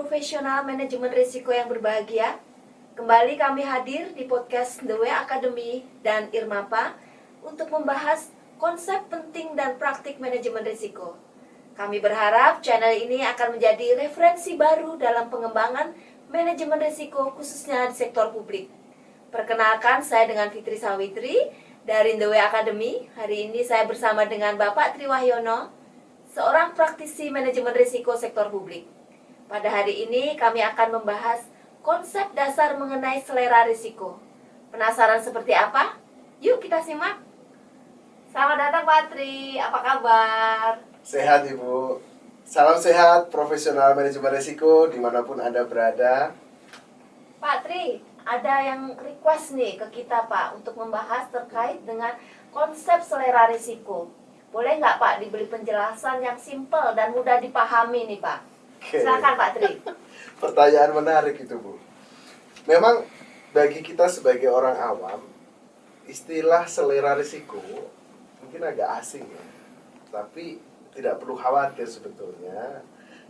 profesional manajemen risiko yang berbahagia. Kembali kami hadir di podcast The Way Academy dan Irmapa untuk membahas konsep penting dan praktik manajemen risiko. Kami berharap channel ini akan menjadi referensi baru dalam pengembangan manajemen risiko khususnya di sektor publik. Perkenalkan, saya dengan Fitri Sawitri dari The Way Academy. Hari ini saya bersama dengan Bapak Triwahyono, seorang praktisi manajemen risiko sektor publik. Pada hari ini kami akan membahas konsep dasar mengenai selera risiko. Penasaran seperti apa? Yuk kita simak. Selamat datang Pak Tri, apa kabar? Sehat Ibu. Salam sehat, profesional manajemen risiko dimanapun Anda berada. Pak Tri, ada yang request nih ke kita Pak untuk membahas terkait dengan konsep selera risiko. Boleh nggak Pak diberi penjelasan yang simpel dan mudah dipahami nih Pak? Silakan Pak Tri. Pertanyaan menarik itu Bu. Memang bagi kita sebagai orang awam, istilah selera risiko mungkin agak asing ya. Tapi tidak perlu khawatir sebetulnya,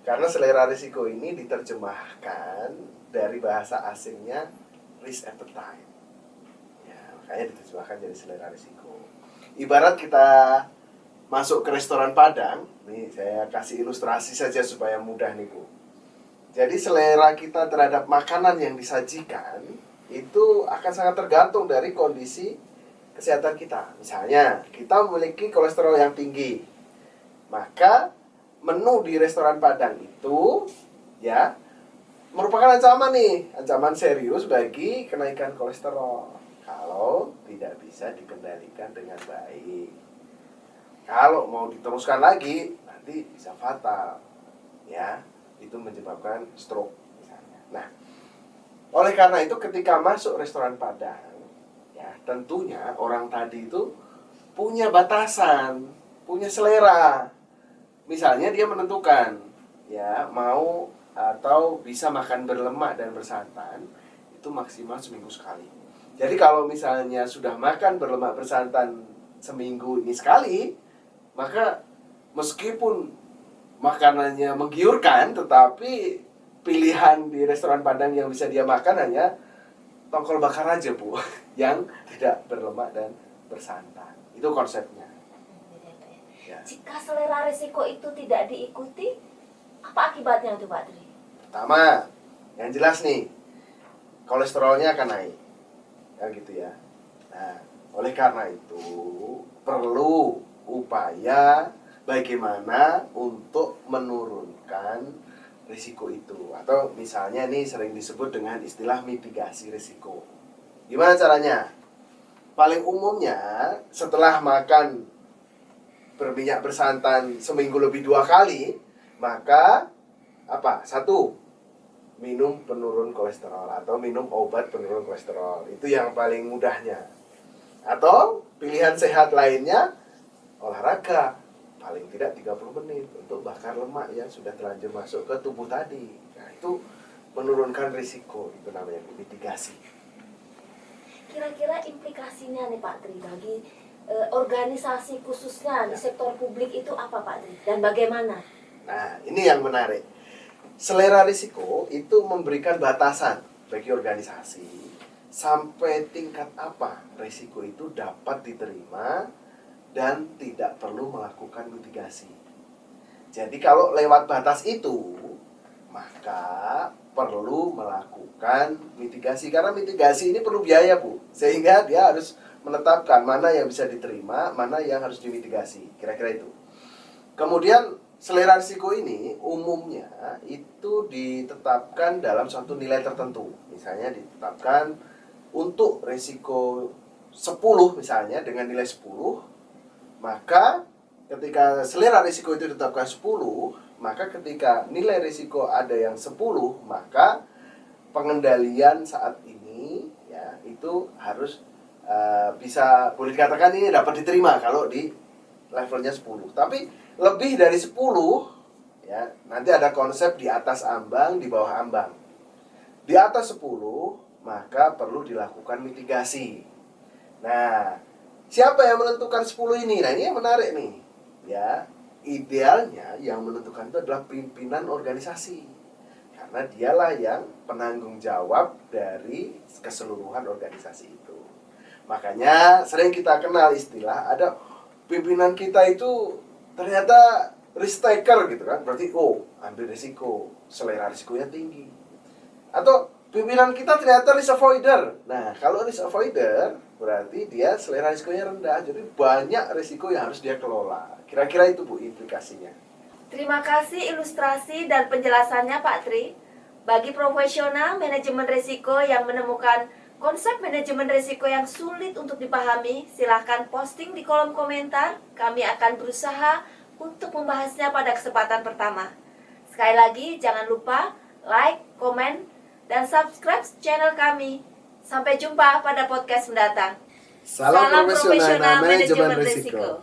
karena selera risiko ini diterjemahkan dari bahasa asingnya risk appetite. Ya, makanya diterjemahkan jadi selera risiko. Ibarat kita masuk ke restoran Padang, nih saya kasih ilustrasi saja supaya mudah nih Bu. Jadi selera kita terhadap makanan yang disajikan itu akan sangat tergantung dari kondisi kesehatan kita. Misalnya, kita memiliki kolesterol yang tinggi, maka menu di restoran Padang itu ya merupakan ancaman serius bagi kenaikan kolesterol kalau tidak bisa dikendalikan dengan baik. Kalau mau diteruskan lagi, nanti bisa fatal, ya, itu menyebabkan stroke misalnya. Nah, oleh karena itu ketika masuk restoran Padang, ya tentunya orang tadi itu punya batasan, punya selera. Misalnya dia menentukan, ya mau atau bisa makan berlemak dan bersantan itu maksimal seminggu sekali. Jadi kalau misalnya sudah makan berlemak bersantan seminggu ini sekali, maka meskipun makanannya menggiurkan, tetapi pilihan di restoran Padang yang bisa dia makan hanya tongkol bakar aja Bu, yang tidak berlemak dan bersantan. Itu konsepnya. Ya. Jika selera risiko itu tidak diikuti, apa akibatnya tuh Pak Tri? Pertama, yang jelas nih, kolesterolnya akan naik, ya gitu ya. Nah, oleh karena itu perlu upaya bagaimana untuk menurunkan risiko itu. Atau misalnya nih sering disebut dengan istilah mitigasi risiko. Gimana caranya? Paling umumnya setelah makan berminyak bersantan seminggu lebih 2 kali, maka apa? 1, minum penurun kolesterol atau minum obat penurun kolesterol. Itu yang paling mudahnya. Atau pilihan sehat lainnya, olahraga paling tidak 30 menit untuk bakar lemak yang sudah terlanjur masuk ke tubuh tadi. Nah, itu menurunkan risiko, itu namanya mitigasi. Kira-kira implikasinya nih Pak Tri bagi organisasi khususnya di sektor publik itu apa Pak Tri? Dan bagaimana? Nah, ini yang menarik. Selera risiko itu memberikan batasan bagi organisasi sampai tingkat apa risiko itu dapat diterima dan tidak perlu melakukan mitigasi. Jadi kalau lewat batas itu, maka perlu melakukan mitigasi. Karena mitigasi ini perlu biaya Bu, sehingga dia harus menetapkan mana yang bisa diterima, mana yang harus dimitigasi. Kira-kira itu. Kemudian selera risiko ini umumnya itu ditetapkan dalam suatu nilai tertentu. Misalnya ditetapkan untuk risiko 10 misalnya dengan nilai 10, maka ketika selera risiko itu ditetapkan 10, maka ketika nilai risiko ada yang 10, maka pengendalian saat ini ya itu harus bisa boleh dikatakan ini dapat diterima kalau di levelnya 10. Tapi lebih dari 10 ya, nanti ada konsep di atas ambang, di bawah ambang. Di atas 10 maka perlu dilakukan mitigasi. Nah, siapa yang menentukan 10 ini? Nah, ini yang menarik nih. Ya, idealnya yang menentukan itu adalah pimpinan organisasi. karena dialah yang penanggung jawab dari keseluruhan organisasi itu. Makanya sering kita kenal istilah ada pimpinan kita itu ternyata risk taker gitu kan, berarti ambil risiko, selera risikonya tinggi. Atau pimpinan kita ternyata risk avoider. Nah, kalau risk avoider berarti dia selera risikonya rendah, jadi banyak risiko yang harus dia kelola. Kira-kira itu Bu implikasinya. Terima kasih ilustrasi dan penjelasannya Pak Tri. Bagi profesional manajemen risiko yang menemukan konsep manajemen risiko yang sulit untuk dipahami, silahkan posting di kolom komentar. Kami akan berusaha untuk membahasnya pada kesempatan pertama. Sekali lagi, jangan lupa like, komen, dan subscribe channel kami. Sampai jumpa pada podcast mendatang. Salam profesional manajemen risiko.